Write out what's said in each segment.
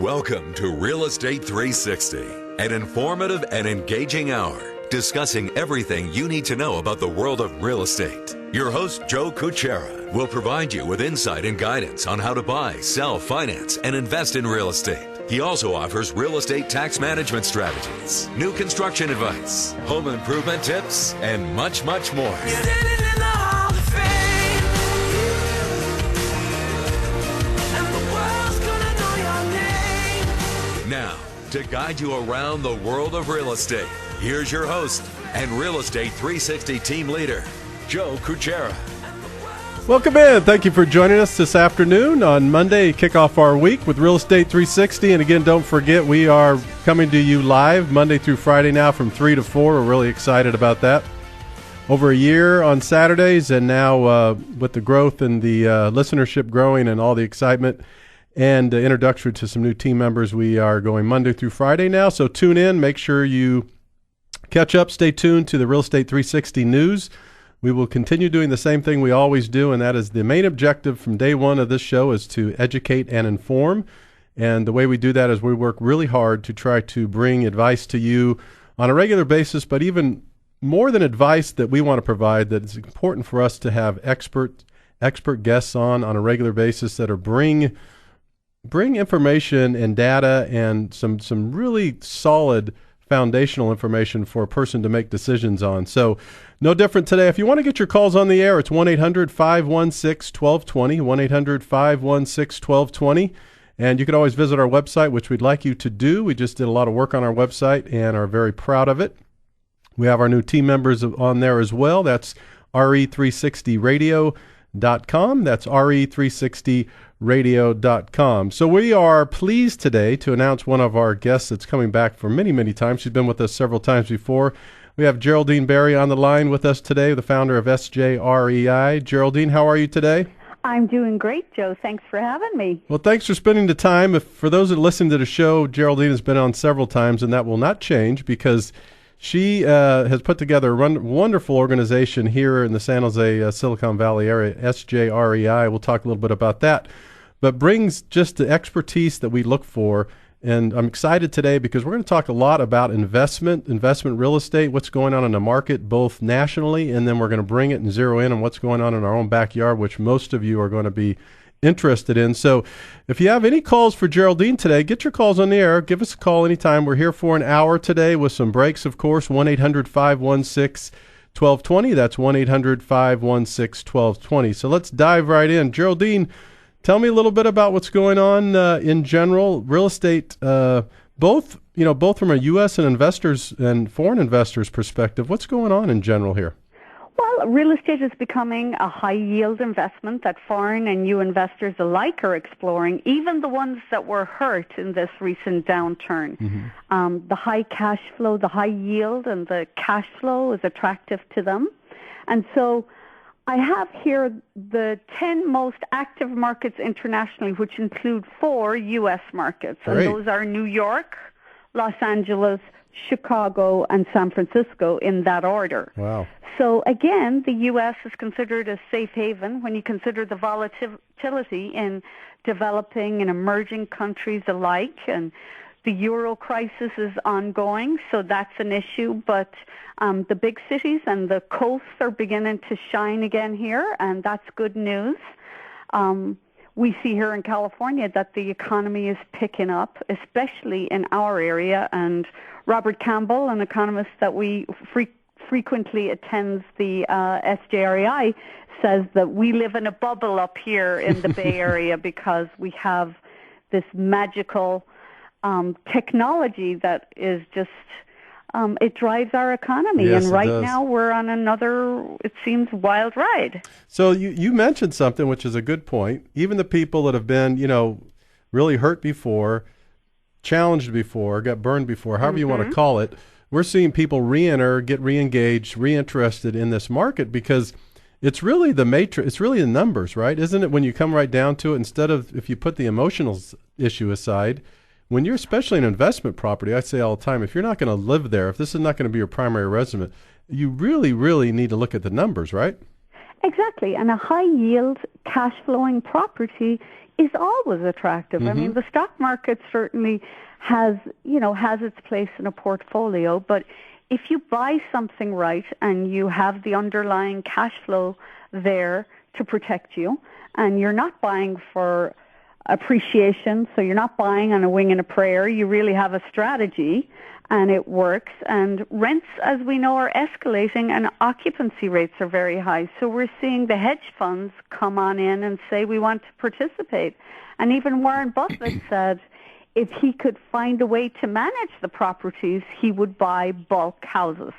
Welcome to Real Estate 360, an informative and engaging hour discussing everything you need to know about the world of real estate. Your host, Joe Cucchiara, will provide you with insight and guidance on how to buy, sell, finance, and invest in real estate. He also offers real estate tax management strategies, new construction advice, home improvement tips, and much, much more. You did it in the Hall of Fame. And the world's gonna know your name. Now, to guide you around the world of real estate, here's your host and Real Estate 360 team leader, Joe Cucchiara. Welcome in. Thank you for joining us this afternoon on Monday, kick off our week with Real Estate 360. And again, don't forget, we are coming to you live Monday through Friday now from 3 to 4. We're really excited about that. Over a year on Saturdays, and now with the growth and the listenership growing and all the excitement and introduction to some new team members, we are going Monday through Friday now. So tune in. Make sure you catch up. Stay tuned to the Real Estate 360 news. We will continue doing the same thing we always do, and that is the main objective from day one of this show is to educate and inform. And the way we do that is we work really hard to try to bring advice to you on a regular basis, but even more than advice that we want to provide, that it's important for us to have expert guests on a regular basis that are bring information and data and some really solid foundational information for a person to make decisions on. So no different today. If you want to get your calls on the air, it's 1-800-516-1220, 1-800-516-1220. And you can always visit our website, which we'd like you to do. We just did a lot of work on our website and are very proud of it. We have our new team members on there as well. That's RE360Radio.com. That's RE360Radio.com. So we are pleased today to announce one of our guests that's coming back for many, many times. She's been with us several times before. We have Geraldine Barry on the line with us today, the founder of SJREI. Geraldine, how are you today? I'm doing great, Joe. Thanks for having me. Well, thanks for spending the time. For those that listen to the show, Geraldine has been on several times, and that will not change because she has put together a wonderful organization here in the San Jose, Silicon Valley area, SJREI. We'll talk a little bit about that, but brings just the expertise that we look for. And I'm excited today because we're going to talk a lot about investment real estate, what's going on in the market, both nationally, and then we're going to bring it and zero in on what's going on in our own backyard, which most of you are going to be interested in. So if you have any calls for Geraldine today, get your calls on the air. Give us a call anytime. We're here for an hour today with some breaks, of course. 1-800-516-1220. That's 1-800-516-1220. So let's dive right in. Geraldine, tell me a little bit about what's going on in general, real estate, both from a U.S. and investors and foreign investors perspective. What's going on in general here? Well, real estate is becoming a high-yield investment that foreign and new investors alike are exploring, even the ones that were hurt in this recent downturn. Mm-hmm. The high cash flow, the high yield, and the cash flow is attractive to them. And so I have here the 10 most active markets internationally, which include 4 U.S. markets. Great. And those are New York, Los Angeles, Chicago, and San Francisco in that order. Wow. So again, the U.S. is considered a safe haven when you consider the volatility in developing and emerging countries alike. And the euro crisis is ongoing, so that's an issue. But the big cities and the coasts are beginning to shine again here, and that's good news. We see here in California that the economy is picking up, especially in our area. And Robert Campbell, an economist that we frequently attends the SJREI, says that we live in a bubble up here in the Bay Area because we have this magical technology that is just, it drives our economy. Yes, and right does. now we're on another, it seems, wild ride. So you mentioned something which is a good point. Even the people that have been, really hurt before, challenged before, got burned before, however you want to call it, we're seeing people re-enter, get re-engaged, reinterested in this market because it's really the matrix, it's really the numbers, right? Isn't it when you come right down to it, instead of if you put the emotional issue aside, when you're especially an investment property, I say all the time, if you're not going to live there, if this is not going to be your primary residence, you really, really need to look at the numbers, right? Exactly. And a high-yield, cash-flowing property is always attractive. I mean, the stock market certainly has its place in a portfolio, but if you buy something right and you have the underlying cash flow there to protect you, and you're not buying for appreciation, so you're not buying on a wing and a prayer, you really have a strategy and it works. And rents, as we know, are escalating and occupancy rates are very high. So we're seeing the hedge funds come on in and say we want to participate. And even Warren Buffett said if he could find a way to manage the properties, he would buy bulk houses.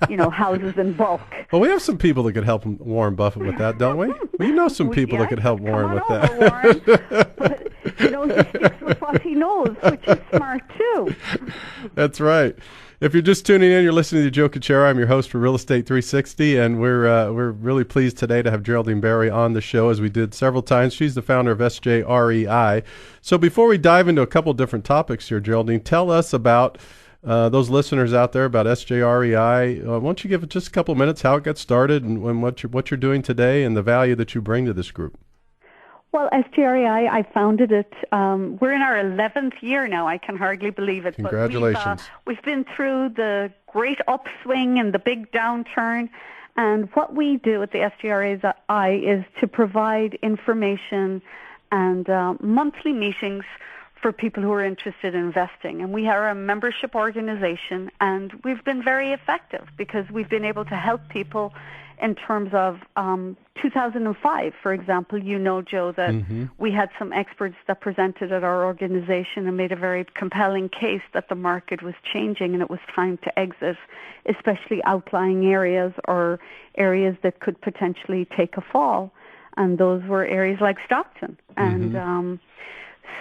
Houses in bulk. Well, we have some people that could help Warren Buffett with that, don't we? We know some people that could help Warren with that. Warren. But, he sticks with what he knows, which is smart, too. That's right. If you're just tuning in, you're listening to Joe Cucchiara. I'm your host for Real Estate 360, and we're really pleased today to have Geraldine Barry on the show, as we did several times. She's the founder of SJREI. So before we dive into a couple different topics here, Geraldine, tell us about those listeners out there about SJREI. Why don't you give it just a couple of minutes how it got started and what you're doing today and the value that you bring to this group? Well, SJREI, I founded it. We're in our 11th year now. I can hardly believe it. Congratulations. But we've been through the great upswing and the big downturn. And what we do at the SJREI is to provide information and monthly meetings for people who are interested in investing. And we are a membership organization, and we've been very effective because we've been able to help people in terms of 2005, for example. Joe, that we had some experts that presented at our organization and made a very compelling case that the market was changing and it was time to exit, especially outlying areas or areas that could potentially take a fall. And those were areas like Stockton. And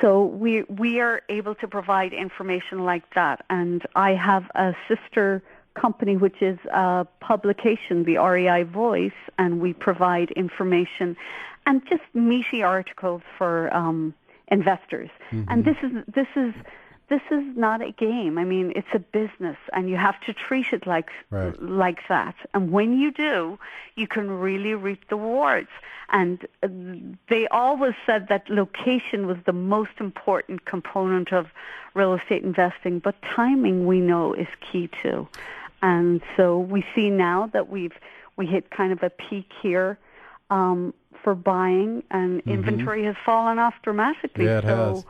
so we are able to provide information like that. And I have a sister company, which is a publication, the REI Voice, and we provide information and just meaty articles for investors. And this is not a game. I mean, it's a business, and you have to treat it like that. And when you do, you can really reap the rewards. And they always said that location was the most important component of real estate investing, but timing, we know, is key too. And so we see now that we hit kind of a peak here for buying, and inventory has fallen off dramatically. Yeah, it has.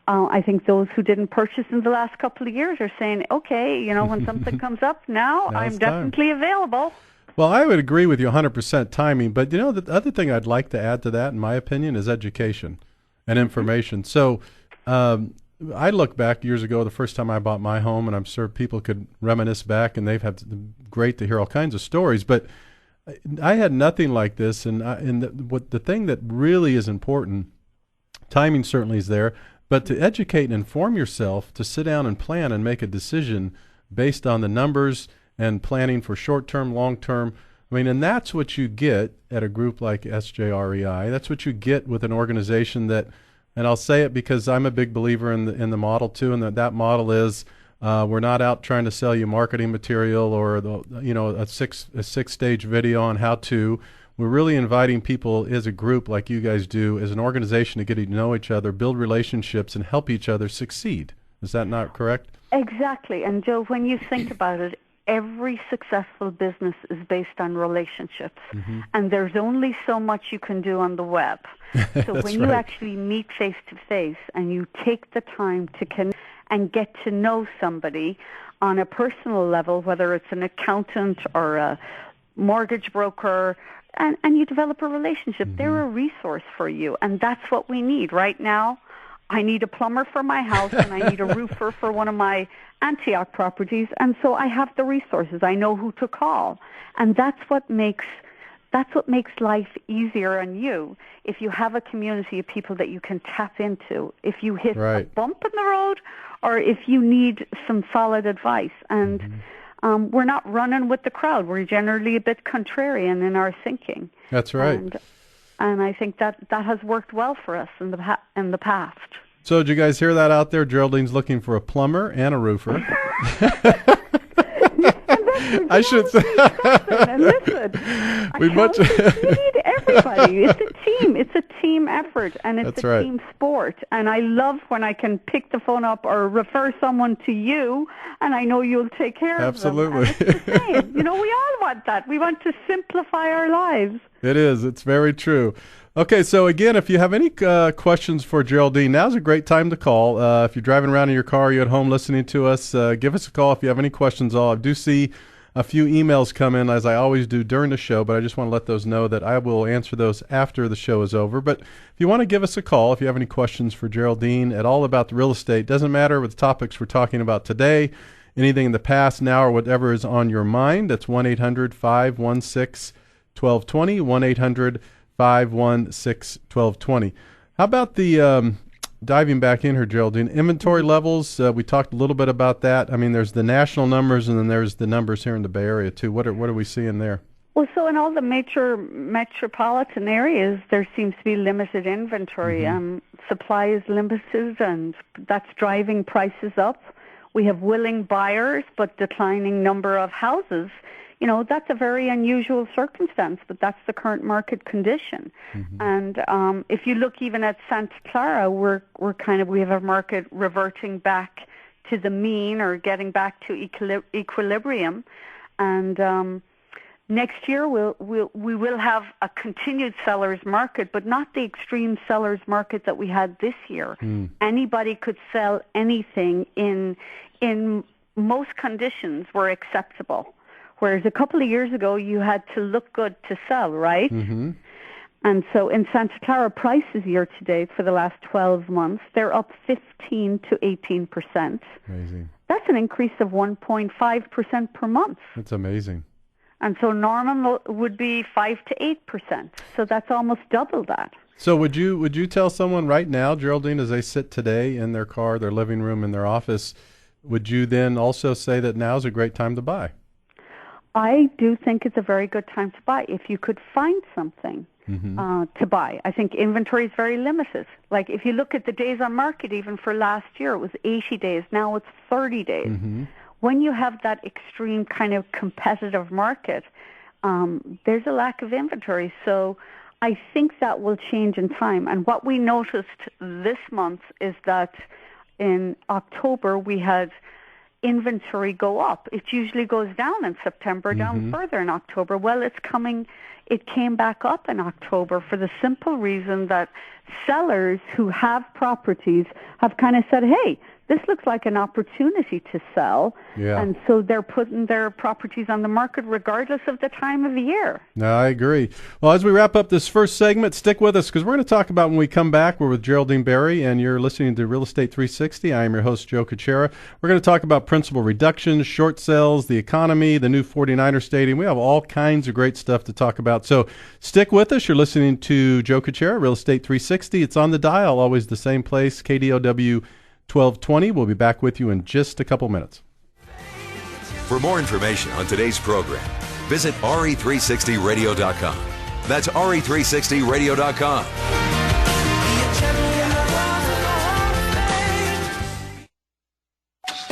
I think those who didn't purchase in the last couple of years are saying, okay, when something comes up, now I'm definitely available. Well, I would agree with you 100% timing, but the other thing I'd like to add to that, in my opinion, is education and information. So I look back years ago, the first time I bought my home, and I'm sure people could reminisce back, and they've had great to hear all kinds of stories, but I had nothing like this. And the thing that really is important, timing certainly is there, but to educate and inform yourself, to sit down and plan and make a decision based on the numbers and planning for short-term, long-term. I mean, and that's what you get at a group like SJREI. That's what you get with an organization that, and I'll say it because I'm a big believer in the model too, and that model is we're not out trying to sell you marketing material or a six-stage video on how to. We're really inviting people as a group like you guys do, as an organization, to get to know each other, build relationships, and help each other succeed. Is that not correct? Exactly. And Joe, when you think about it, every successful business is based on relationships. And there's only so much you can do on the web. So when you actually meet face-to-face and you take the time to connect and get to know somebody on a personal level, whether it's an accountant or a mortgage broker, and you develop a relationship, they're a resource for you. And that's what we need right now. I need a plumber for my house, and I need a roofer for one of my Antioch properties, and so I have the resources. I know who to call, and that's what makes life easier on you. If you have a community of people that you can tap into, if you hit a bump in the road, or if you need some solid advice, and we're not running with the crowd. We're generally a bit contrarian in our thinking. That's right. And I think that has worked well for us in the past. So did you guys hear that out there? Geraldine's looking for a plumber and a roofer. I should say. And listen, we need everybody. It's a team. It's a team effort, and it's That's a right. team sport. And I love when I can pick the phone up or refer someone to you, and I know you'll take care Absolutely. of them. And it's the same. We all want that. We want to simplify our lives. It is. It's very true. Okay, so again, if you have any questions for Geraldine, now's a great time to call. If you're driving around in your car, you're at home listening to us, give us a call if you have any questions. I do see a few emails come in, as I always do during the show, but I just want to let those know that I will answer those after the show is over. But if you want to give us a call, if you have any questions for Geraldine at all about the real estate, doesn't matter what the topics we're talking about today, anything in the past, now, or whatever is on your mind, that's 1-800-516-1220, 1-800-516-1220. How about the diving back in here, Geraldine, inventory levels? We talked a little bit about that. I mean, there's the national numbers, and then there's the numbers here in the Bay Area too. What are we seeing there? Well, so in all the metropolitan areas, there seems to be limited inventory. Supply is limited, and that's driving prices up. We have willing buyers, but declining number of houses. That's a very unusual circumstance, but that's the current market condition. And if you look even at Santa Clara, we have a market reverting back to the mean or getting back to equilibrium. And next year we will have a continued seller's market, but not the extreme seller's market that we had this year. Anybody could sell anything in most conditions were acceptable. Whereas a couple of years ago, you had to look good to sell, right? And so in Santa Clara, prices year to date for the last 12 months, they're up 15 to 18%. Amazing. That's an increase of 1.5% per month. That's amazing. And so normal would be 5 to 8%. So that's almost double that. So would you tell someone right now, Geraldine, as they sit today in their car, their living room, in their office, would you then also say that now is a great time to buy? I do think it's a very good time to buy if you could find something to buy. I think inventory is very limited. Like if you look at the days on market, even for last year, it was 80 days. Now it's 30 days. When you have that extreme kind of competitive market, there's a lack of inventory. So I think that will change in time. And what we noticed this month is that in October we had inventory go up. It usually goes down in September, down further in October. Well, it came back up in October for the simple reason that sellers who have properties have kind of said, hey, this looks like an opportunity to sell. Yeah. And so they're putting their properties on the market regardless of the time of the year. No, I agree. Well, as we wrap up this first segment, stick with us because we're going to talk about when we come back. We're with Geraldine Barry, and you're listening to Real Estate 360. I am your host, Joe Cucchiara. We're going to talk about principal reductions, short sales, the economy, the new 49er stadium. We have all kinds of great stuff to talk about. So stick with us. You're listening to Joe Cucchiara, Real Estate 360. It's on the dial, always the same place, KDOW 1220. We'll be back with you in just a couple minutes. For more information on today's program, visit RE360Radio.com. That's RE360Radio.com.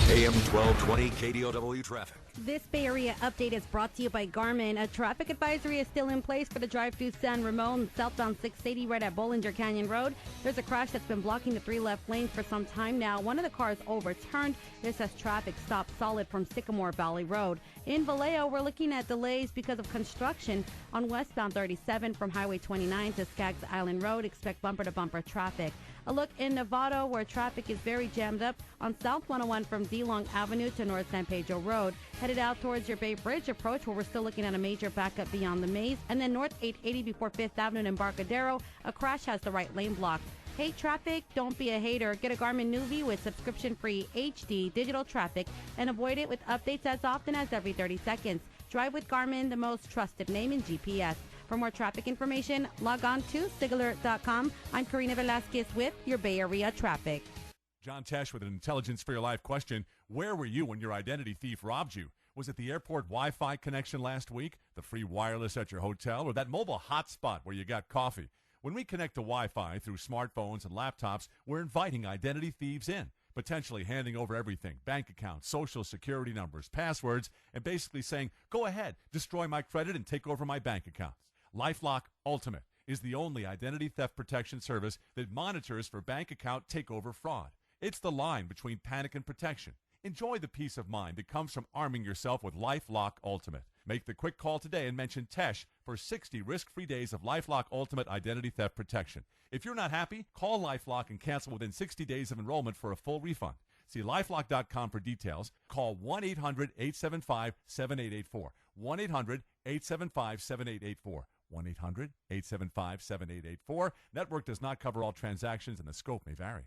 AM 1220 KDOW traffic. This Bay Area update is brought to you by Garmin. A traffic advisory is still in place for the drive through San Ramon, southbound 680 right at Bollinger Canyon Road. There's a crash that's been blocking the 3 left lanes for some time now. One of the cars overturned. This has traffic stopped solid from Sycamore Valley Road. In Vallejo, we're looking at delays because of construction on westbound 37 from Highway 29 to Skaggs Island Road. Expect bumper-to-bumper traffic. A look in Novato, where traffic is very jammed up on South 101 from D-Long Avenue to North San Pedro Road. Headed out towards your Bay Bridge approach, where we're still looking at a major backup beyond the maze. And then North 880 before 5th Avenue in Embarcadero, a crash has the right lane blocked. Hate traffic? Don't be a hater. Get a Garmin Nuvie with subscription-free HD digital traffic and avoid it with updates as often as every 30 seconds. Drive with Garmin, the most trusted name in GPS. For more traffic information, log on to SigAlert.com. I'm Karina Velasquez with your Bay Area traffic. John Tesh with an Intelligence for Your Life question. Where were you when your identity thief robbed you? Was it the airport Wi-Fi connection last week, the free wireless at your hotel, or that mobile hotspot where you got coffee? When we connect to Wi-Fi through smartphones and laptops, we're inviting identity thieves in, potentially handing over everything, bank accounts, social security numbers, passwords, and basically saying, go ahead, destroy my credit and take over my bank accounts. LifeLock Ultimate is the only identity theft protection service that monitors for bank account takeover fraud. It's the line between panic and protection. Enjoy the peace of mind that comes from arming yourself with LifeLock Ultimate. Make the quick call today and mention Tesh for 60 risk-free days of LifeLock Ultimate identity theft protection. If you're not happy, call LifeLock and cancel within 60 days of enrollment for a full refund. See LifeLock.com for details. Call 1-800-875-7884. 1-800-875-7884. 1-800-875-7884. Network does not cover all transactions and the scope may vary.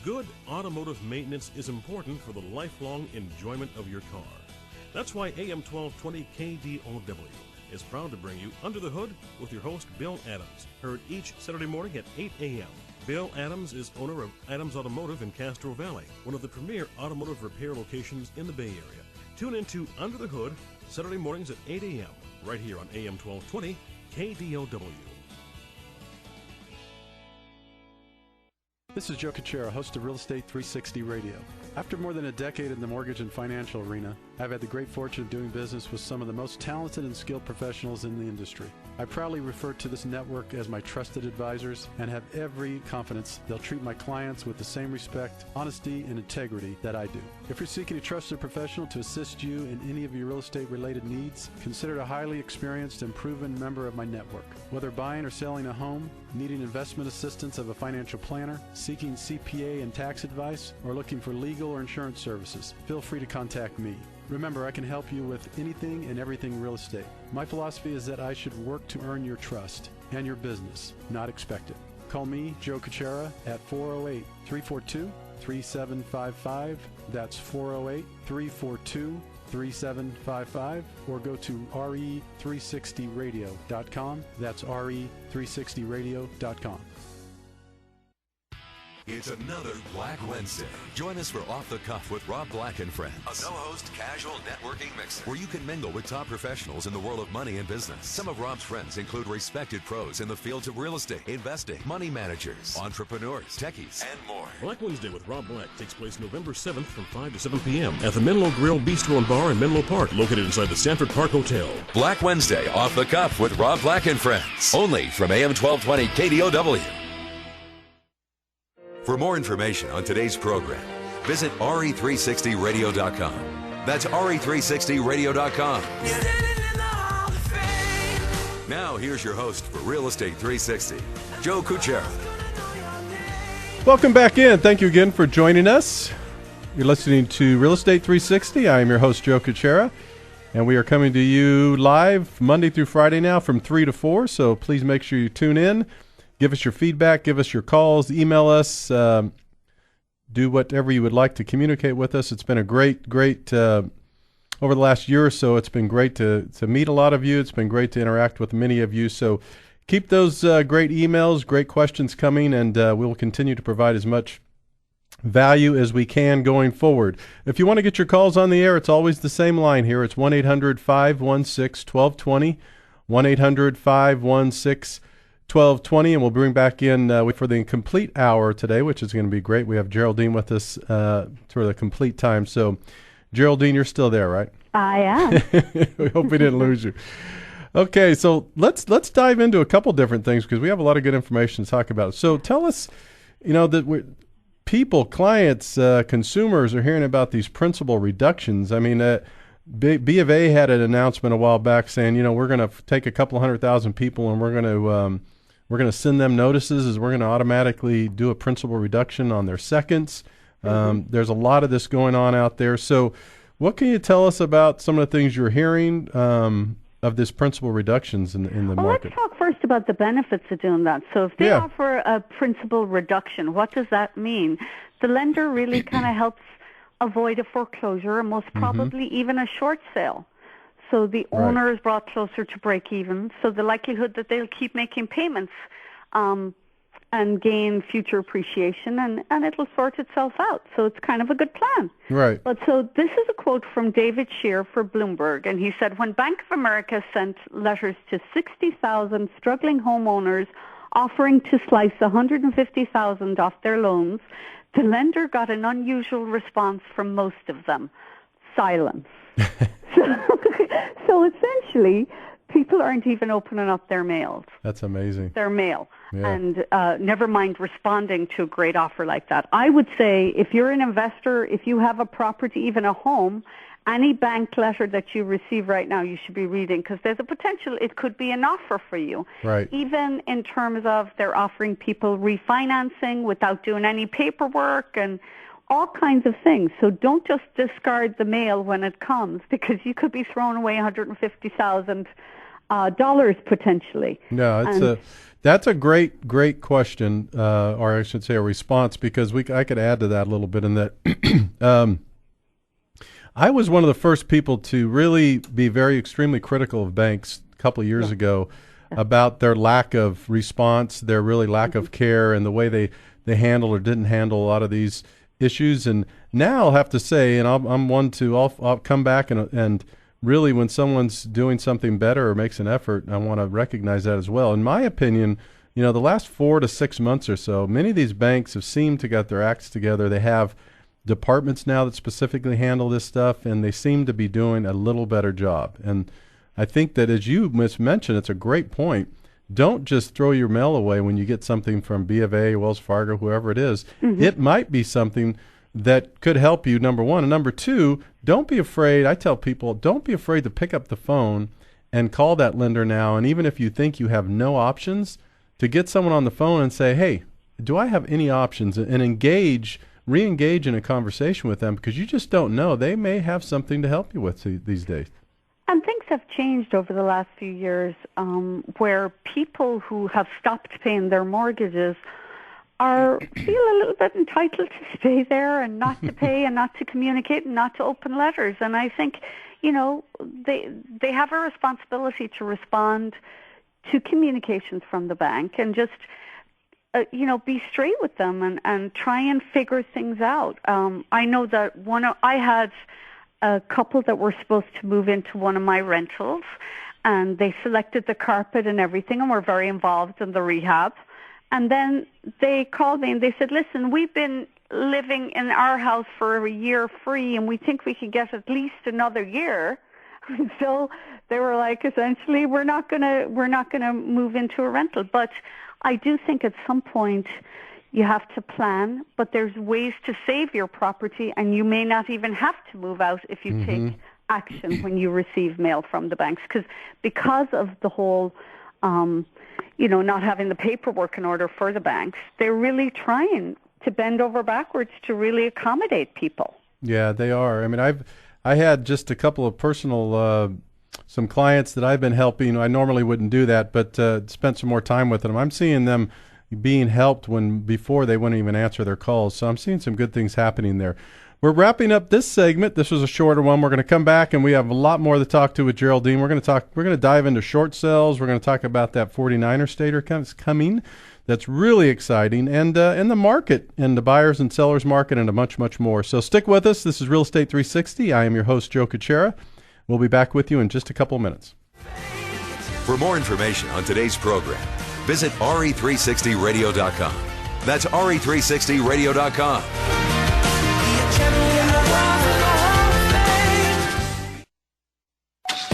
Good automotive maintenance is important for the lifelong enjoyment of your car. That's why AM 1220 KDOW is proud to bring you Under the Hood with your host, Bill Adams, heard each Saturday morning at 8 a.m. Bill Adams is owner of Adams Automotive in Castro Valley, one of the premier automotive repair locations in the Bay Area. Tune into Under the Hood Saturday mornings at 8 a.m. right here on AM 1220 KDOW. This is Joe Cucchiara, host of Real Estate 360 Radio. After more than a decade in the mortgage and financial arena, I've had the great fortune of doing business with some of the most talented and skilled professionals in the industry. I proudly refer to this network as my trusted advisors and have every confidence they'll treat my clients with the same respect, honesty, and integrity that I do. If you're seeking a trusted professional to assist you in any of your real estate related needs, consider a highly experienced and proven member of my network. Whether buying or selling a home, needing investment assistance of a financial planner, seeking CPA and tax advice, or looking for legal or insurance services, feel free to contact me. Remember, I can help you with anything and everything real estate. My philosophy is that I should work to earn your trust and your business, not expect it. Call me, Joe Cucchiara, at 408-342-3755. That's 408-342-3755. Or go to RE360Radio.com. That's RE360Radio.com. It's another Black Wednesday. Join us for Off the Cuff with Rob Black and Friends, a no-host casual networking mix where you can mingle with top professionals in the world of money and business. Some of Rob's friends include respected pros in the fields of real estate, investing, money managers, entrepreneurs, techies, and more. Black Wednesday with Rob Black takes place November 7th from 5 to 7 p.m. at the Menlo Grill Bistro and Bar in Menlo Park, located inside the Stanford Park Hotel. Black Wednesday, Off the Cuff with Rob Black and Friends, only from AM 1220 KDOW. For more information on today's program, visit RE360Radio.com. That's RE360Radio.com. Now, here's your host for Real Estate 360, Joe Cucchiara. Welcome back in. Thank you again for joining us. You're listening to Real Estate 360. I am your host, Joe Cucchiara, and we are coming to you live Monday through Friday now from 3 to 4, so please make sure you tune in. Give us your feedback, give us your calls, email us, do whatever you would like to communicate with us. It's been a great, over the last year or so, it's been great to meet a lot of you. It's been great to interact with many of you. So keep those great emails, great questions coming, and we will continue to provide as much value as we can going forward. If you want to get your calls on the air, it's always the same line here. It's 1-800-516-1220, 1-800-516-1220, and we'll bring back in for the complete hour today, which is going to be great. We have Geraldine with us for the complete time. So, Geraldine, you're still there, right? I am. We hope we didn't lose you. Okay, so let's dive into a couple different things because we have a lot of good information to talk about. So tell us, that people, clients, consumers are hearing about these principal reductions. I mean, B of A had an announcement a while back saying, we're going to take a couple 100,000 people and we're going to send them notices as we're going to automatically do a principal reduction on their seconds. There's a lot of this going on out there. So what can you tell us about some of the things you're hearing of this principal reductions in the market? Let's talk first about the benefits of doing that. So if they offer a principal reduction, what does that mean? The lender really kind of helps avoid a foreclosure and most probably even a short sale. So the owner is brought closer to break even. So the likelihood that they'll keep making payments and gain future appreciation, and it'll sort itself out. So it's kind of a good plan. Right. But so this is a quote from David Shear for Bloomberg, and he said, when Bank of America sent letters to 60,000 struggling homeowners offering to slice $150,000 off their loans, the lender got an unusual response from most of them: silence. So essentially, people aren't even opening up their mails. That's amazing. Their mail. Yeah. And never mind responding to a great offer like that. I would say if you're an investor, if you have a property, even a home, any bank letter that you receive right now, you should be reading, because there's a potential it could be an offer for you. Right. Even in terms of they're offering people refinancing without doing any paperwork and all kinds of things. So don't just discard the mail when it comes, because you could be throwing away $150,000 potentially. No, that's a great question, or I should say a response, because I could add to that a little bit in that I was one of the first people to really be extremely critical of banks a couple of years ago about their lack of response, their really lack of care, and the way they handled or didn't handle a lot of these issues. And now I'll have to say, and I'm one to I'll come back and really, when someone's doing something better or makes an effort, I want to recognize that as well. In my opinion, the last 4 to 6 months or so, many of these banks have seemed to get their acts together. They have departments now that specifically handle this stuff, and they seem to be doing a little better job. And I think that, as you mentioned, it's a great point. Don't just throw your mail away when you get something from B of A, Wells Fargo, whoever it is. Mm-hmm. It might be something that could help you, number one. And number two, don't be afraid. I tell people, don't be afraid to pick up the phone and call that lender now. And even if you think you have no options, to get someone on the phone and say, hey, do I have any options? And re-engage in a conversation with them, because you just don't know. They may have something to help you with these days. And things have changed over the last few years, where people who have stopped paying their mortgages feel a little bit entitled to stay there and not to pay and not to communicate and not to open letters. And I think, they have a responsibility to respond to communications from the bank and just, be straight with them and try and figure things out. I know that I had a couple that were supposed to move into one of my rentals, and they selected the carpet and everything and were very involved in the rehab. And then they called me and they said, listen, we've been living in our house for a year free, and we think we could get at least another year. So they were like, essentially, we're not gonna move into a rental. But I do think at some point you have to plan, but there's ways to save your property, and you may not even have to move out if you take action when you receive mail from the banks. Because of the whole, not having the paperwork in order for the banks, they're really trying to bend over backwards to really accommodate people. Yeah, they are. I mean, I had just a couple of personal some clients that I've been helping. I normally wouldn't do that, but spent some more time with them. I'm seeing them being helped before they wouldn't even answer their calls. So I'm seeing some good things happening there. We're wrapping up this segment. This was a shorter one. We're going to come back, and we have a lot more to talk to with Geraldine. We're going to dive into short sales. We're going to talk about that 49er stater coming. That's really exciting, and the market, and the buyers and sellers market, and much, much more. So stick with us. This is Real Estate 360. I am your host, Joe Cucchiara. We'll be back with you in just a couple of minutes. For more information on today's program, visit RE360Radio.com. That's RE360Radio.com.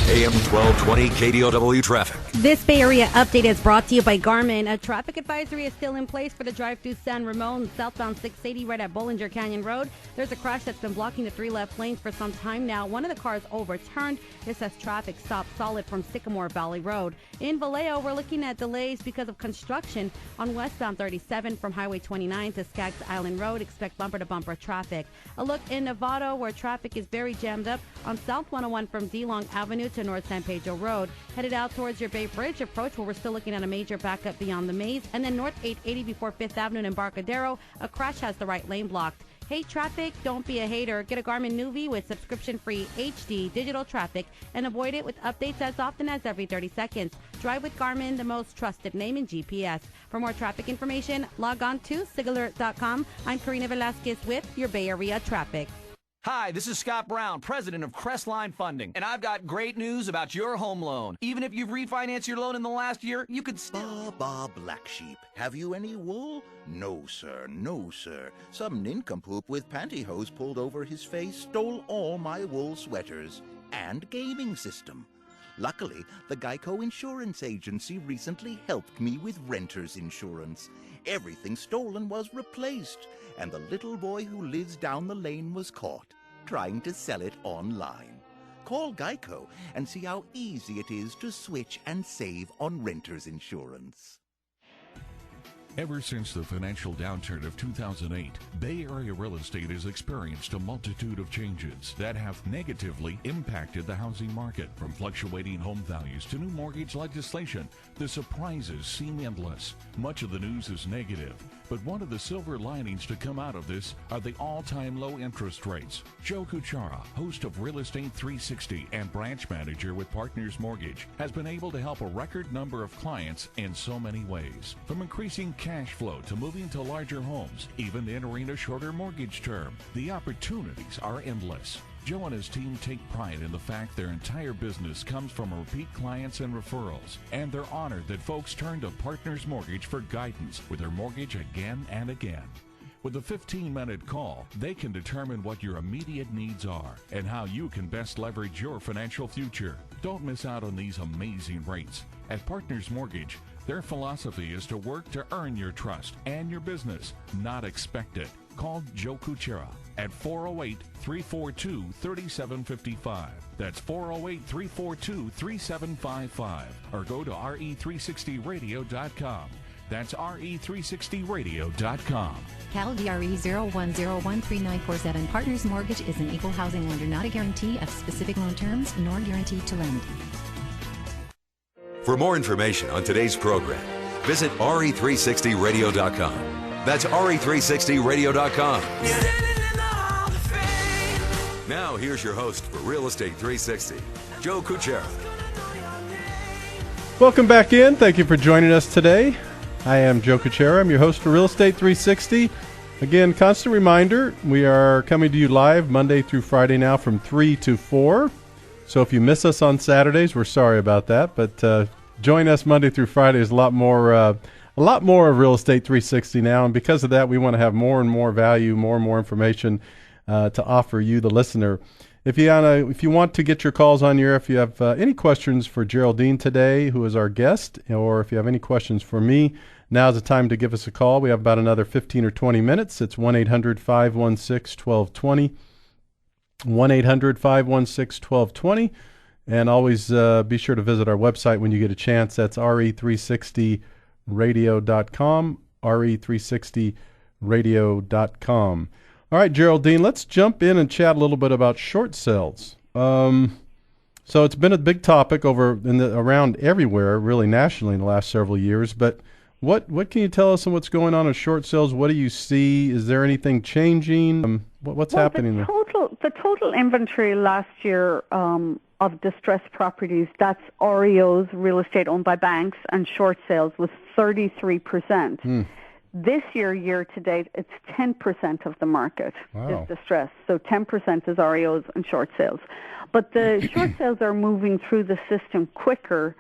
AM 1220 KDOW traffic. This Bay Area update is brought to you by Garmin. A traffic advisory is still in place for the drive-through San Ramon, southbound 680 right at Bollinger Canyon Road. There's a crash that's been blocking the 3 left lanes for some time now. One of the cars overturned. This has traffic stopped solid from Sycamore Valley Road. In Vallejo, we're looking at delays because of construction on westbound 37 from Highway 29 to Skaggs Island Road. Expect bumper-to-bumper traffic. A look in Novato, where traffic is very jammed up on South 101 from DeLong Avenue to North San Pedro Road. Headed out towards your Bay Bridge approach, where we're still looking at a major backup beyond the maze. And then North 880 before 5th Avenue in Embarcadero, a crash has the right lane blocked. Hate traffic? Don't be a hater. Get a Garmin Nuvi with subscription-free HD digital traffic and avoid it with updates as often as every 30 seconds. Drive with Garmin, the most trusted name in GPS. For more traffic information, log on to sigalert.com. I'm Karina Velasquez with your Bay Area traffic. Hi, this is Scott Brown, president of Crestline Funding, and I've got great news about your home loan. Even if you've refinanced your loan in the last year, you could still... Bah, black sheep. Have you any wool? No, sir. No, sir. Some nincompoop with pantyhose pulled over his face stole all my wool sweaters and gaming system. Luckily, the Geico Insurance Agency recently helped me with renter's insurance. Everything stolen was replaced, and the little boy who lives down the lane was caught trying to sell it online. Call Geico and see how easy it is to switch and save on renter's insurance. Ever since the financial downturn of 2008, Bay Area real estate has experienced a multitude of changes that have negatively impacted the housing market. From fluctuating home values to new mortgage legislation, the surprises seem endless. Much of the news is negative, but one of the silver linings to come out of this are the all-time low interest rates. Joe Cucchiara, host of Real Estate 360 and branch manager with Partners Mortgage, has been able to help a record number of clients in so many ways. From increasing cash flow to moving to larger homes, even entering a shorter mortgage term, the opportunities are endless. Joe and his team take pride in the fact their entire business comes from repeat clients and referrals, and they're honored that folks turn to Partners Mortgage for guidance with their mortgage again and again. With a 15-minute call, they can determine what your immediate needs are and how you can best leverage your financial future. Don't miss out on these amazing rates. At Partners Mortgage, their philosophy is to work to earn your trust and your business, not expect it. Call Joe Cucchiara at 408-342-3755. That's 408-342-3755. Or go to RE360Radio.com. That's RE360Radio.com. Cal DRE 01013947. Partners Mortgage is an equal housing lender, not a guarantee of specific loan terms, nor guaranteed to lend. For more information on today's program, visit RE360Radio.com. That's RE360Radio.com. Now, here's your host for Real Estate 360, Joe Cucchiara. Welcome back in. Thank you for joining us today. I am Joe Cucchiara. I'm your host for Real Estate 360. Again, constant reminder, we are coming to you live Monday through Friday now from 3 to 4. So if you miss us on Saturdays, we're sorry about that. But join us Monday through Friday. Is a lot more of Real Estate 360 now. And because of that, we want to have more and more value, more and more information to offer you, the listener. If you want to get your calls on your, if you have any questions for Geraldine today, who is our guest, or if you have any questions for me, now's the time to give us a call. We have about another 15 or 20 minutes. It's 1-800-516-1220, 1-800-516-1220. And always be sure to visit our website when you get a chance. That's RE360Radio.com, RE360Radio.com. All right, Geraldine, let's jump in and chat a little bit about short sales. So it's been a big topic around everywhere, really nationally in the last several years. But what can you tell us on what's going on in short sales? What do you see? Is there anything changing? What's happening? The total inventory last year of distressed properties, that's REOs, real estate owned by banks, and short sales was 33%. This year to date, it's 10% of the market is distressed. So 10% is REOs and short sales. But the short sales are moving through the system quicker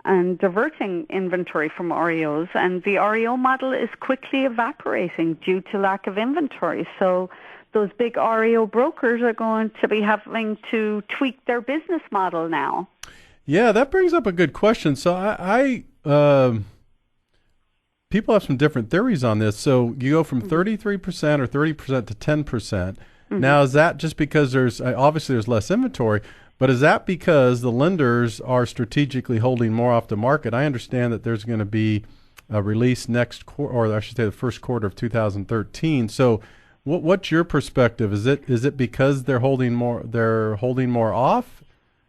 and diverting inventory from REOs. And the REO model is quickly evaporating due to lack of inventory. So those big REO brokers are going to be having to tweak their business model now. Yeah, that brings up a good question. So people have some different theories on this. So you go from 33% or 30% to 10%. Mm-hmm. Now, is that just because there's less inventory, but is that because the lenders are strategically holding more off the market? I understand that there's going to be a release next quarter, or I should say the first quarter of 2013. So what's your perspective? Is it because they're holding more off?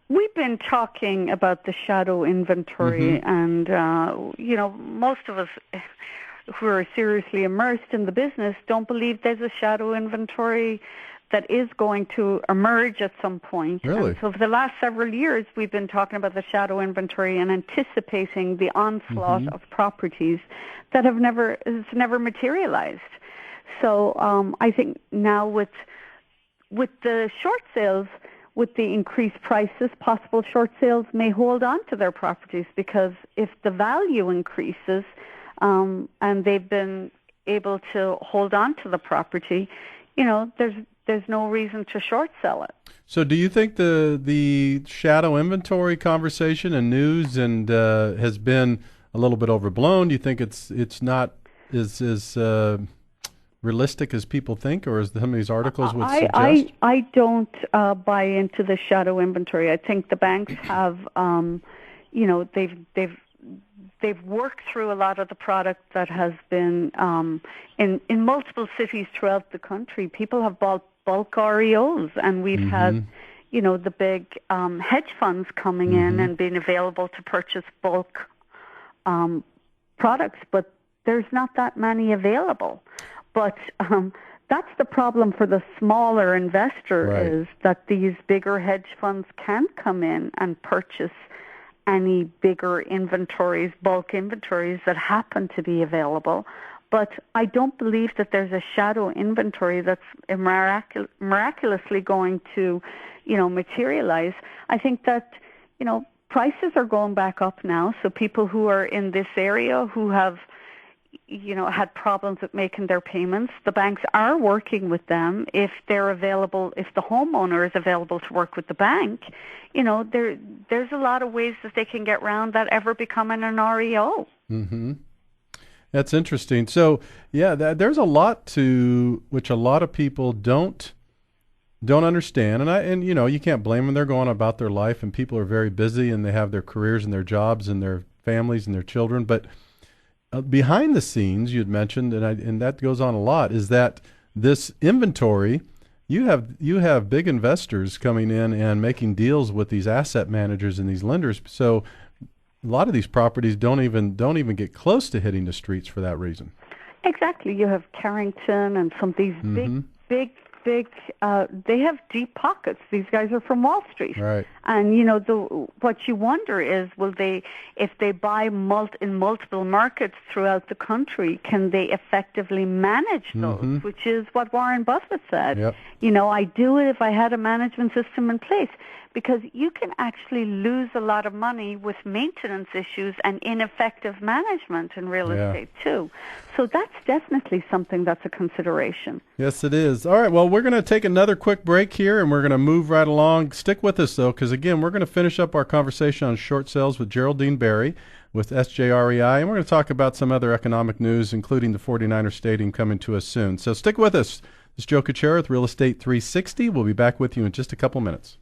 We've been talking about the shadow inventory, and most of us who are seriously immersed in the business don't believe there's a shadow inventory that is going to emerge at some point. Really? And so for the last several years, we've been talking about the shadow inventory and anticipating the onslaught of properties that has never materialized. So I think now with the short sales, with the increased prices, possible short sales may hold on to their properties, because if the value increases and they've been able to hold on to the property, there's there's no reason to short sell it. So do you think the shadow inventory conversation and news and has been a little bit overblown? Do you think it's not as realistic as people think, or as some of these articles would suggest? I don't buy into the shadow inventory. I think the banks have, they've worked through a lot of the product that has been in multiple cities throughout the country. People have bought bulk REOs, and we've had, the big hedge funds coming in and being available to purchase bulk products, but there's not that many available. But that's the problem for the smaller investor, is that these bigger hedge funds can't come in and purchase any bigger inventories, bulk inventories that happen to be available. But I don't believe that there's a shadow inventory that's miraculously going to, materialize. I think that, prices are going back up now. So people who are in this area who have, had problems with making their payments, the banks are working with them. If they're available, if the homeowner is available to work with the bank, there's a lot of ways that they can get around that ever becoming an REO. Mm-hmm. That's interesting. So, yeah, there's a lot to which a lot of people don't understand, and you can't blame them. They're going about their life, and people are very busy, and they have their careers and their jobs and their families and their children. But behind the scenes, you'd mentioned, and that goes on a lot, is that this inventory, you have big investors coming in and making deals with these asset managers and these lenders. So a lot of these properties don't even get close to hitting the streets for that reason. Exactly. You have Carrington and some of these big, they have deep pockets. These guys are from Wall Street. Right. And, what you wonder is, if they buy in multiple markets throughout the country, can they effectively manage those, which is what Warren Buffett said. Yep. I do it if I had a management system in place. Because you can actually lose a lot of money with maintenance issues and ineffective management in real estate, too. So that's definitely something that's a consideration. Yes, it is. All right, well, we're going to take another quick break here, and we're going to move right along. Stick with us, though, because, again, we're going to finish up our conversation on short sales with Geraldine Barry with SJREI, and we're going to talk about some other economic news, including the 49er Stadium coming to us soon. So stick with us. This is Joe Cucchiara with Real Estate 360. We'll be back with you in just a couple minutes.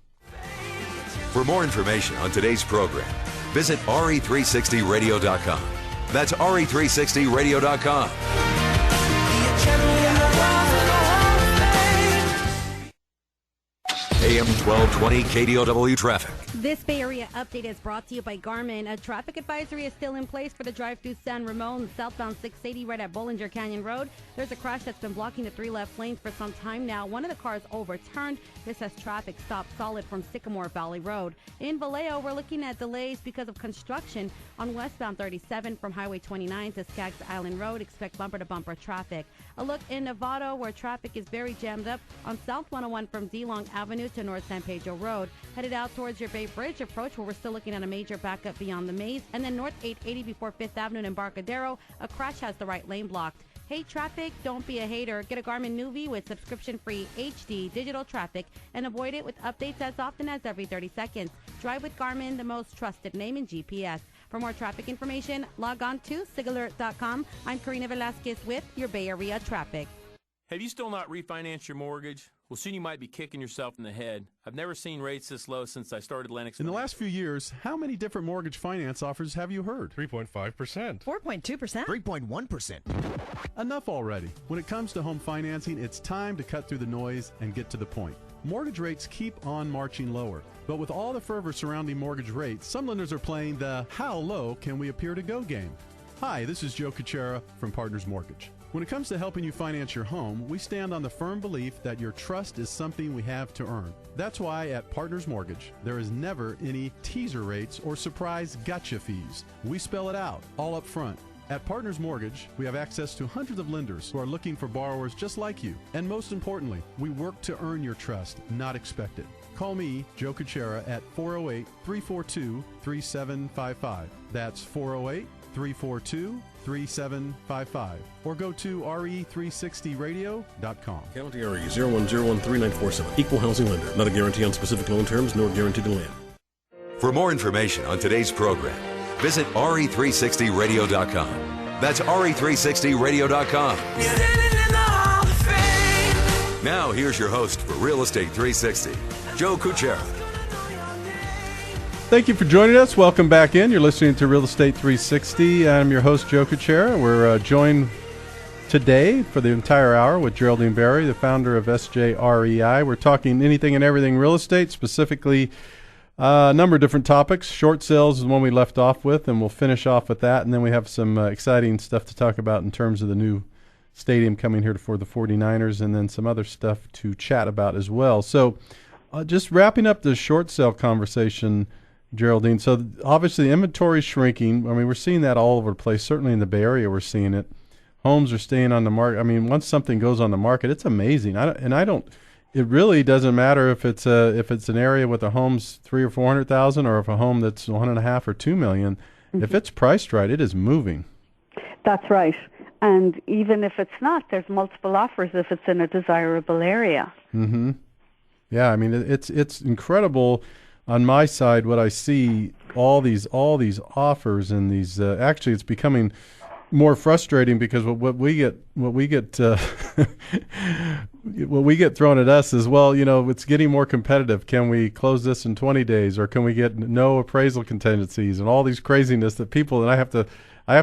For more information on today's program, visit RE360Radio.com. That's RE360Radio.com. AM 1220 KDOW traffic. This Bay Area update is brought to you by Garmin. A traffic advisory is still in place for the drive through San Ramon, southbound 680 right at Bollinger Canyon Road. There's a crash that's been blocking the 3 left lanes for some time now. One of the cars overturned. This has traffic stopped solid from Sycamore Valley Road. In Vallejo, we're looking at delays because of construction on westbound 37 from Highway 29 to Skaggs Island Road. Expect bumper-to-bumper traffic. A look in Novato, where traffic is very jammed up on South 101 from DeLong Avenue to North San Pedro Road. Headed out towards your Bay Bridge approach, where we're still looking at a major backup beyond the maze. And then North 880 before 5th Avenue in Embarcadero, a crash has the right lane blocked. Hate traffic? Don't be a hater. Get a Garmin Nuvie with subscription-free HD digital traffic and avoid it with updates as often as every 30 seconds. Drive with Garmin, the most trusted name in GPS. For more traffic information, log on to sigalert.com. I'm Karina Velasquez with your Bay Area traffic. Have you still not refinanced your mortgage? Well, soon you might be kicking yourself in the head. I've never seen rates this low since I started Lennox. In the last few years, how many different mortgage finance offers have you heard? 3.5%. 4.2%. 3.1%. Enough already. When it comes to home financing, it's time to cut through the noise and get to the point. Mortgage rates keep on marching lower. But with all the fervor surrounding mortgage rates, some lenders are playing the how low can we appear to go game. Hi, this is Joe Cucchiara from Partners Mortgage. When it comes to helping you finance your home, we stand on the firm belief that your trust is something we have to earn. That's why at Partners Mortgage, there is never any teaser rates or surprise gotcha fees. We spell it out, all up front. At Partners Mortgage, we have access to hundreds of lenders who are looking for borrowers just like you. And most importantly, we work to earn your trust, not expect it. Call me, Joe Cucchiara, at 408-342-3755. That's 408-342-3755. 888-342-3755 or go to RE360Radio.com. County RE 01013947. Equal housing lender. Not a guarantee on specific loan terms nor guarantee to land. For more information on today's program, visit RE360Radio.com. That's RE360Radio.com. Now, here's your host for Real Estate 360, Joe Cucchiara. Thank you for joining us. Welcome back in. You're listening to Real Estate 360. I'm your host, Joe Cucchiara. We're joined today for the entire hour with Geraldine Barry, the founder of SJREI. We're talking anything and everything real estate, specifically a number of different topics. Short sales is the one we left off with, and we'll finish off with that. And then we have some exciting stuff to talk about in terms of the new stadium coming here for the 49ers, and then some other stuff to chat about as well. So just wrapping up the short sale conversation, Geraldine. So obviously the inventory is shrinking. I mean, we're seeing that all over the place. Certainly in the Bay Area we're seeing it. Homes are staying on the market. I mean, once something goes on the market, it's amazing. It really doesn't matter if it's an area with a home's $300,000 or $400,000, or if a home that's $1.5 or $2 million. Mm-hmm. If it's priced right, it is moving. That's right. And even if it's not, there's multiple offers if it's in a desirable area. Mm-hmm. Yeah, I mean, it's incredible. On my side, what I see, all these offers and these actually, it's becoming more frustrating because what we get what we get thrown at us is, well, it's getting more competitive. Can we close this in 20 days, or can we get no appraisal contingencies and all these craziness that people, and I have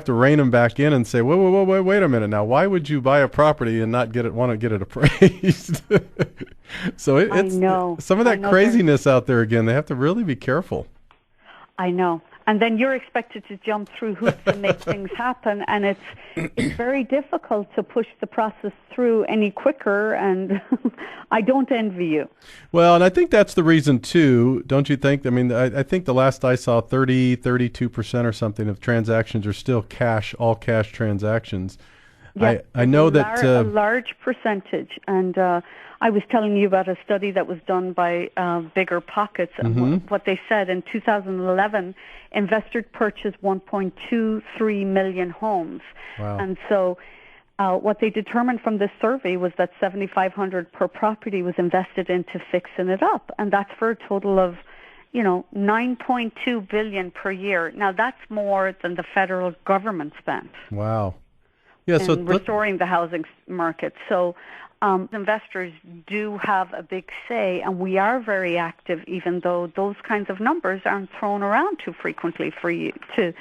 to rein them back in and say, wait a minute now. Why would you buy a property and not want to get it appraised? So it's some of that craziness out there again. They have to really be careful. I know. And then you're expected to jump through hoops and make things happen, and it's very difficult to push the process through any quicker, and I don't envy you. Well, and I think that's the reason, too, don't you think? I mean, I think the last I saw, 32% or something of transactions are still all cash transactions. Yes, I know that a large percentage, and I was telling you about a study that was done by Bigger Pockets, and what they said in 2011, investors purchased 1.23 million homes. Wow. And so what they determined from this survey was that $7,500 per property was invested into fixing it up, and that's for a total of $9.2 billion per year. Now that's more than the federal government spent. Wow. Yeah, so restoring the housing market. So investors do have a big say, and we are very active, even though those kinds of numbers aren't thrown around too frequently for us to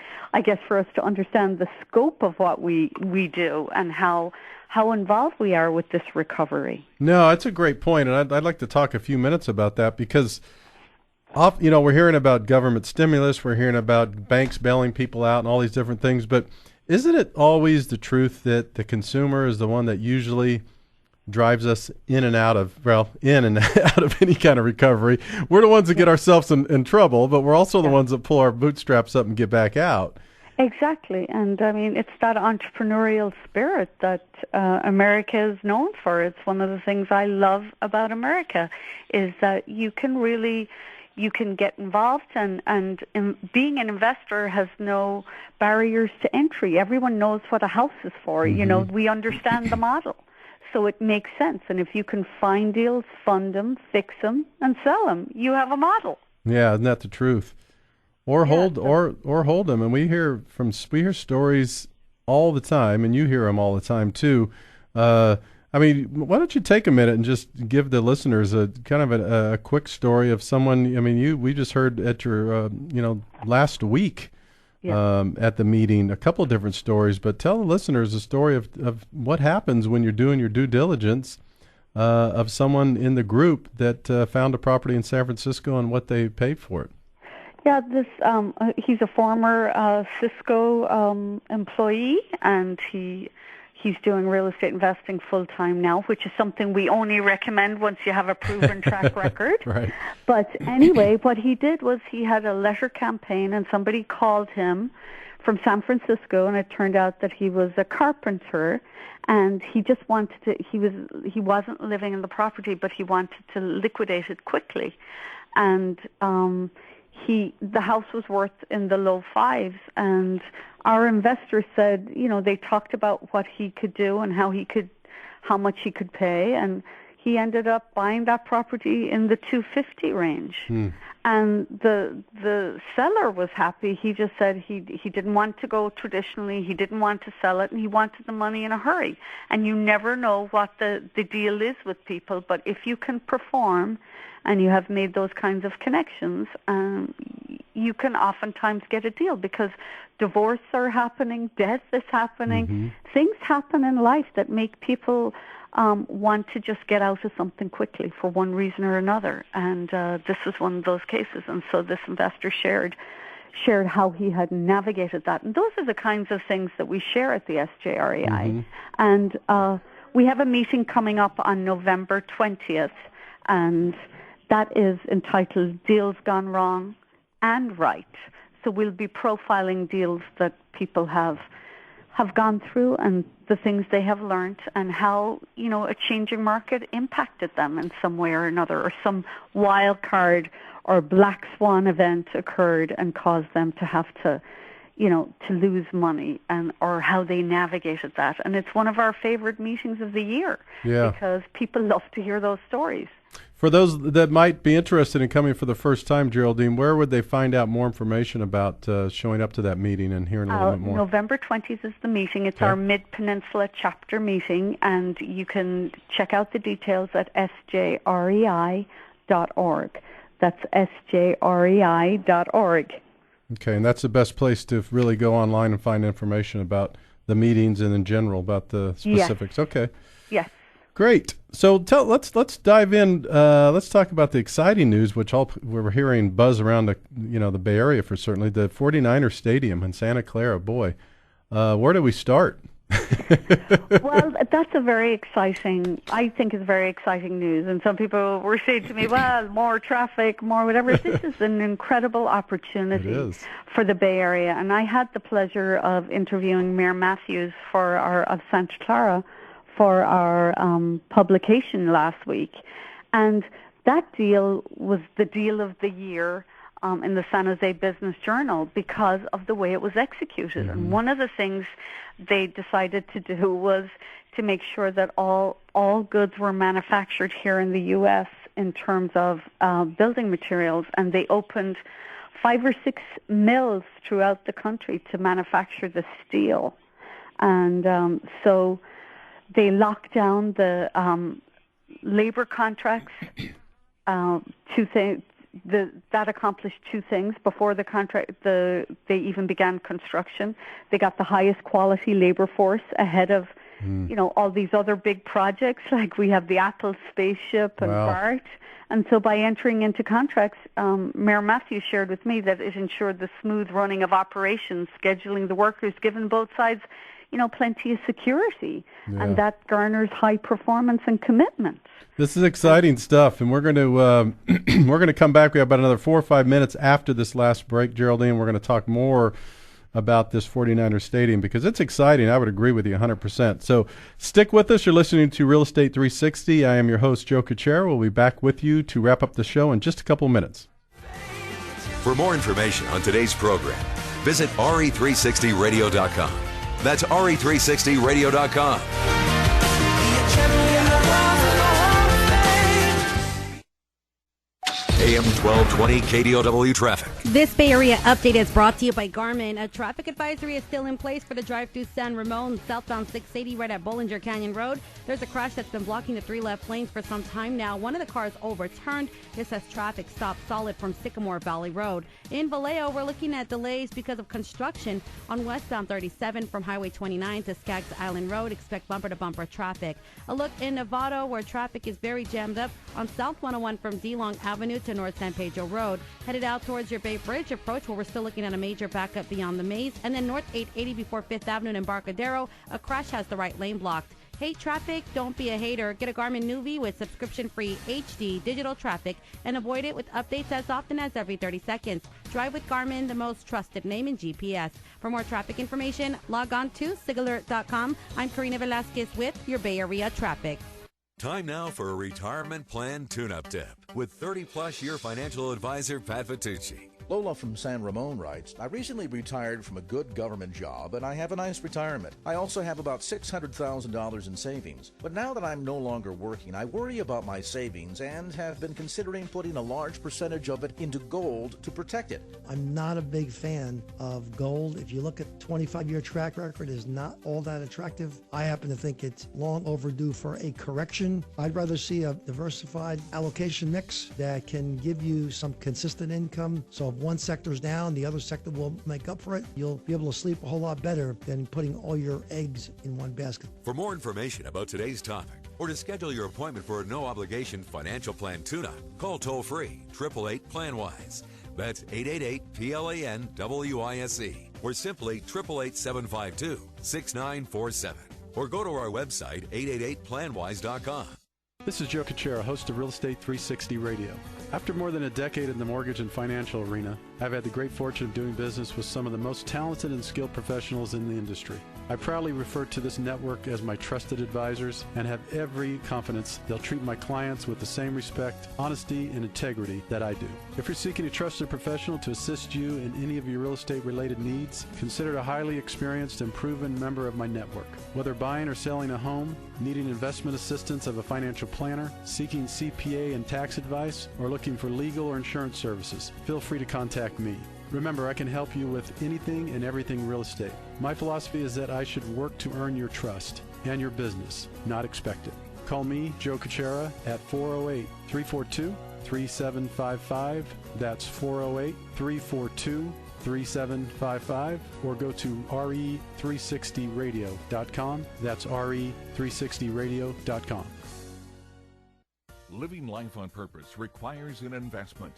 understand the scope of what we do and how involved we are with this recovery. No, that's a great point, and I'd like to talk a few minutes about that because we're hearing about government stimulus, we're hearing about banks bailing people out and all these different things, but isn't it always the truth that the consumer is the one that usually drives us in and out of any kind of recovery? We're the ones that get ourselves in trouble, but we're also the ones that pull our bootstraps up and get back out. Exactly. And I mean, it's that entrepreneurial spirit that America is known for. It's one of the things I love about America is that you can get involved, and being an investor has no barriers to entry. Everyone knows what a house is for. Mm-hmm. We understand the model. So it makes sense. And if you can find deals, fund them, fix them, and sell them, you have a model. Yeah, isn't that the truth? Or hold them. And we hear stories all the time, and you hear them all the time too. I mean, why don't you take a minute and just give the listeners a kind of a quick story of someone? I mean, we just heard at your last week at the meeting a couple of different stories, but tell the listeners a story of what happens when you're doing your due diligence of someone in the group that found a property in San Francisco and what they paid for it. Yeah, he's a former Cisco employee, and he's doing real estate investing full-time now, which is something we only recommend once you have a proven track record. Right. But anyway, what he did was he had a letter campaign, and somebody called him from San Francisco, and it turned out that he was a carpenter, and he just wanted to, he wasn't living in the property, but he wanted to liquidate it quickly. And the house was worth in the low fives, and our investors said, they talked about what he could do and how much he could pay, and he ended up buying that property in the 250 range. And the seller was happy. He just said he didn't want to go traditionally. He didn't want to sell it, and he wanted the money in a hurry. And you never know what the deal is with people, but if you can perform and you have made those kinds of connections, you can oftentimes get a deal, because divorce are happening, death is happening. Things happen in life that make people want to just get out of something quickly for one reason or another. And this is one of those cases. And so this investor shared how he had navigated that. And those are the kinds of things that we share at the SJREI. And we have a meeting coming up on November 20th, and that is entitled Deals Gone Wrong and Right. So we'll be profiling deals that people have gone through and the things they have learned, and how, a changing market impacted them in some way or another, or some wild card or black swan event occurred and caused them to have to lose money, or how they navigated that. And it's one of our favorite meetings of the year, because people love to hear those stories. For those that might be interested in coming for the first time, Geraldine, where would they find out more information about showing up to that meeting and hearing a little bit more? November 20th is the meeting. It's our Mid-Peninsula chapter meeting, and you can check out the details at sjrei.org. That's sjrei.org. Okay, and that's the best place to really go online and find information about the meetings and in general about the specifics. Yes. Okay. Yes. Great. So let's dive in. Let's talk about the exciting news, which we're hearing buzz around the Bay Area for certainly, the 49er Stadium in Santa Clara. Boy, where do we start? Well, that's I think is very exciting news. And some people were saying to me, well, more traffic, more whatever. This is an incredible opportunity for the Bay Area. And I had the pleasure of interviewing Mayor Matthews of Santa Clara for our publication last week. And that deal was the deal of the year in the San Jose Business Journal because of the way it was executed. And one of the things they decided to do was to make sure that all goods were manufactured here in the U.S. in terms of building materials. And they opened 5 or 6 mills throughout the country to manufacture the steel. And so they locked down the labor contracts. That accomplished 2 things. Before the contract, they even began construction. They got the highest quality labor force ahead of, all these other big projects, like we have the Apple spaceship and BART. And so by entering into contracts, Mayor Matthews shared with me that it ensured the smooth running of operations, scheduling the workers, giving both sides plenty of security, and that garners high performance and commitment. This is exciting stuff, and we're going to come back. We have about another 4 or 5 minutes after this last break, Geraldine. We're going to talk more about this 49er Stadium because it's exciting. I would agree with you 100%. So stick with us. You're listening to Real Estate 360. I am your host, Joe Cucchiara. We'll be back with you to wrap up the show in just a couple of minutes. For more information on today's program, visit RE360Radio.com. That's RE360Radio.com. AM 1220 KDOW traffic. This Bay Area update is brought to you by Garmin. A traffic advisory is still in place for the drive through San Ramon, southbound 680 right at Bollinger Canyon Road. There's a crash that's been blocking the 3 left lanes for some time now. One of the cars overturned. This has traffic stopped solid from Sycamore Valley Road. In Vallejo, we're looking at delays because of construction on westbound 37 from Highway 29 to Skaggs Island Road. Expect bumper-to-bumper traffic. A look in Novato, where traffic is very jammed up on South 101 from DeLong Avenue to North San Pedro Road. Headed out towards your Bay Bridge approach, where we're still looking at a major backup beyond the maze. And then North 880 before 5th Avenue in Embarcadero, a crash has the right lane blocked. Hate traffic? Don't be a hater. Get a Garmin Nuvi with subscription-free HD digital traffic and avoid it with updates as often as every 30 seconds. Drive with Garmin, the most trusted name in GPS. For more traffic information, log on to sigalert.com. I'm Karina Velasquez with your Bay Area traffic. Time now for a retirement plan tune-up tip with 30-plus year financial advisor Pat Vitucci. Lola from San Ramon writes, I recently retired from a good government job and I have a nice retirement. I also have about $600,000 in savings. But now that I'm no longer working, I worry about my savings and have been considering putting a large percentage of it into gold to protect it. I'm not a big fan of gold. If you look at 25-year track record, is not all that attractive. I happen to think it's long overdue for a correction. I'd rather see a diversified allocation mix that can give you some consistent income. So if one sector's down, the other sector will make up for it. You'll be able to sleep a whole lot better than putting all your eggs in one basket. For more information about today's topic, or to schedule your appointment for a no-obligation financial plan tune-up, call toll-free 888-PLAN-WISE. That's 888-PLAN-WISE, or simply 888-752-6947. Or go to our website, 888planwise.com. This is Joe Cucchiara, host of Real Estate 360 Radio. After more than a decade in the mortgage and financial arena, I've had the great fortune of doing business with some of the most talented and skilled professionals in the industry. I proudly refer to this network as my trusted advisors and have every confidence they'll treat my clients with the same respect, honesty, and integrity that I do. If you're seeking a trusted professional to assist you in any of your real estate related needs, consider a highly experienced and proven member of my network. Whether buying or selling a home, needing investment assistance of a financial planner, seeking CPA and tax advice, or looking for legal or insurance services, feel free to contact me. Remember, I can help you with anything and everything real estate. My philosophy is that I should work to earn your trust and your business, not expect it. Call me, Joe Cucchiara, at 408-342-3755. That's 408-342-3755. Or go to RE360Radio.com. That's RE360Radio.com. Living life on purpose requires an investment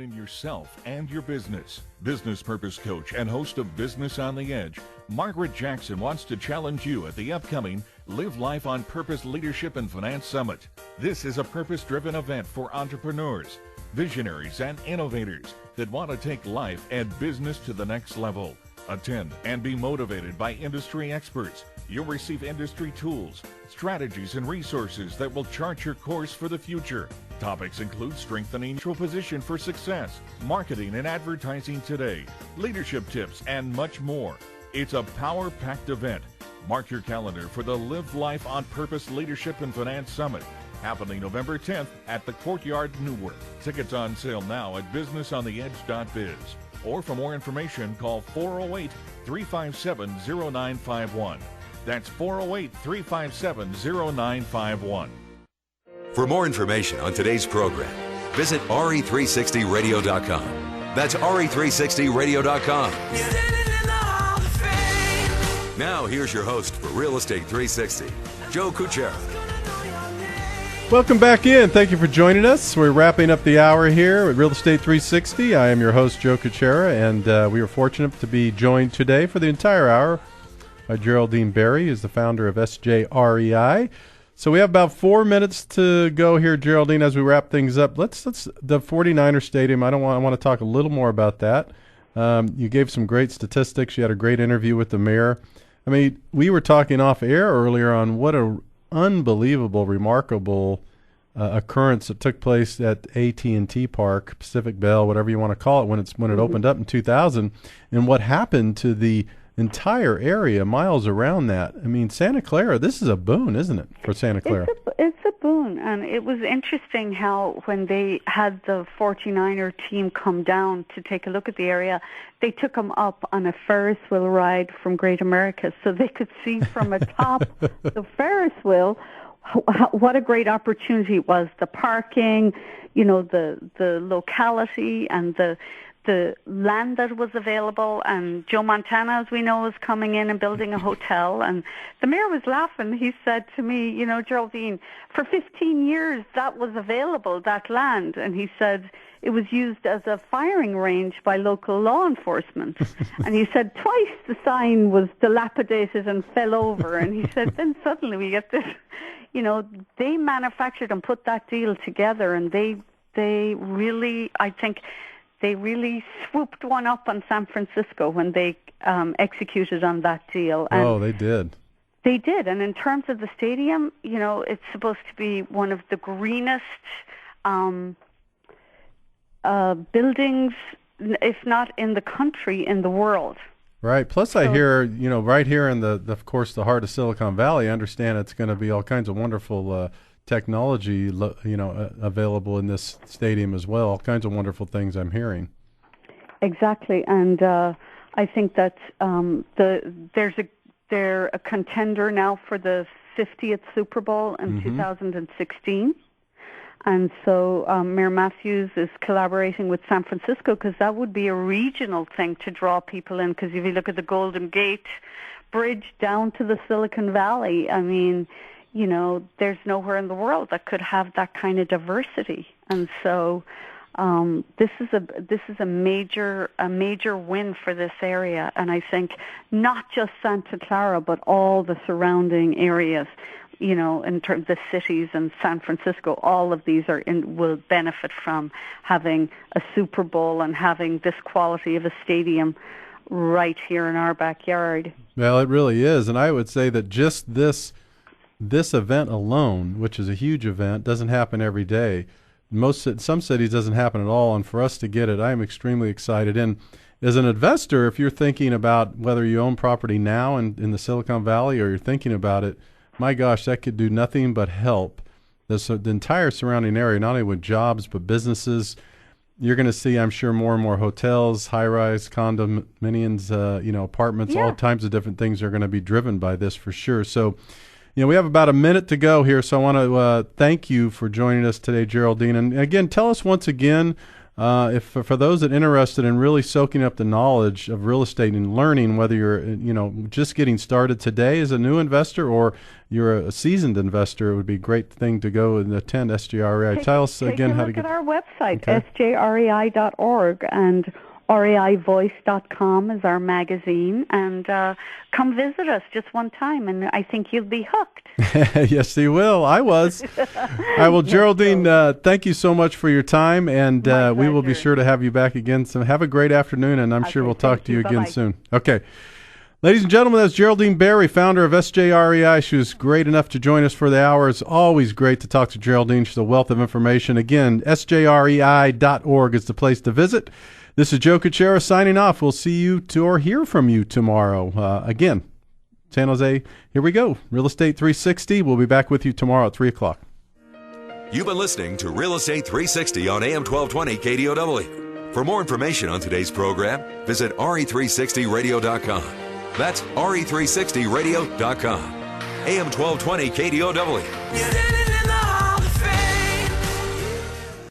in yourself and your business. Business purpose coach and host of Business on the Edge, Margaret Jackson wants to challenge you at the upcoming Live Life on Purpose Leadership and Finance Summit. This is a purpose-driven event for entrepreneurs, visionaries, and innovators that want to take life and business to the next level. Attend and be motivated by industry experts. You'll receive industry tools, strategies, and resources that will chart your course for the future. Topics include strengthening your position for success, marketing and advertising today, leadership tips, and much more. It's a power-packed event. Mark your calendar for the Live Life on Purpose Leadership and Finance Summit, happening November 10th at the Courtyard, Newark. Tickets on sale now at businessontheedge.biz. Or for more information, call 408-357-0951. That's 408-357-0951. For more information on today's program, visit RE360Radio.com. That's RE360Radio.com. Now, here's your host for Real Estate 360, Joe Cucchiara. Welcome back in. Thank you for joining us. We're wrapping up the hour here at Real Estate 360. I am your host, Joe Cucchiara, and we are fortunate to be joined today for the entire hour by Geraldine Barry, who's the founder of SJREI. So we have about 4 minutes to go here, Geraldine, as we wrap things up. Let's the 49er Stadium. I want to talk a little more about that. You gave some great statistics. You had a great interview with the mayor. I mean, we were talking off air earlier on what a unbelievable, remarkable occurrence that took place at AT&T Park, Pacific Bell, whatever you want to call it, when it opened up in 2000, and what happened to the entire area miles around that. I mean, Santa Clara, this is a boon, isn't it, for Santa Clara? It's a boon, and it was interesting how when they had the 49er team come down to take a look at the area, they took them up on a Ferris wheel ride from Great America so they could see from atop the Ferris wheel what a great opportunity it was. The parking, the locality, and the land that was available. And Joe Montana, as we know, is coming in and building a hotel. And the mayor was laughing. He said to me, Geraldine, for 15 years that was available, that land. And he said it was used as a firing range by local law enforcement. And he said twice the sign was dilapidated and fell over. And he said then suddenly we get this, they manufactured and put that deal together, and they really, I think, they really swooped one up on San Francisco when they executed on that deal. And they did. They did. And in terms of the stadium, it's supposed to be one of the greenest buildings, if not in the country, in the world. Right. Plus, I hear, right here in of course, the heart of Silicon Valley, I understand it's going to be all kinds of wonderful technology, available in this stadium as well. All kinds of wonderful things I'm hearing. Exactly, and I think that they're a contender now for the 50th Super Bowl in 2016. And so Mayor Matthews is collaborating with San Francisco because that would be a regional thing to draw people in. Because if you look at the Golden Gate Bridge down to the Silicon Valley, I mean, there's nowhere in the world that could have that kind of diversity. And so this is a major win for this area. And I think not just Santa Clara, but all the surrounding areas. In terms of cities and San Francisco, all of these will benefit from having a Super Bowl and having this quality of a stadium right here in our backyard. Well, it really is, and I would say that just this event alone, which is a huge event, doesn't happen every day. Some cities doesn't happen at all, and for us to get it, I am extremely excited. And as an investor, if you're thinking about whether you own property now in the Silicon Valley or you're thinking about it, my gosh, that could do nothing but help the entire surrounding area, not only with jobs, but businesses. You're going to see, I'm sure, more and more hotels, high-rise condominiums, apartments, all types of different things are going to be driven by this for sure. So, we have about a minute to go here, so I want to thank you for joining us today, Geraldine. And again, tell us once again, if for those that are interested in really soaking up the knowledge of real estate and learning, whether you're just getting started today as a new investor or you're a seasoned investor, it would be a great thing to go and attend SJREI. Tell us again how to get. Take a look at our website, sjrei.org, and reivoice.com is our magazine, and come visit us just one time, and I think you'll be hooked. Yes, you will. I was. All right, well, Geraldine, thank you so much for your time, and we will be sure to have you back again. So have a great afternoon, and I'm sure we'll talk to you again soon. Okay. Ladies and gentlemen, that's Geraldine Barry, founder of SJREI. She was great enough to join us for the hour. It's always great to talk to Geraldine. She's a wealth of information. Again, sjrei.org is the place to visit. This is Joe Cucchiara signing off. We'll see you or hear from you tomorrow. Again, San Jose, here we go. Real Estate 360. We'll be back with you tomorrow at 3 o'clock. You've been listening to Real Estate 360 on AM 1220 KDOW. For more information on today's program, visit RE360Radio.com. That's RE360Radio.com. AM 1220 KDOW.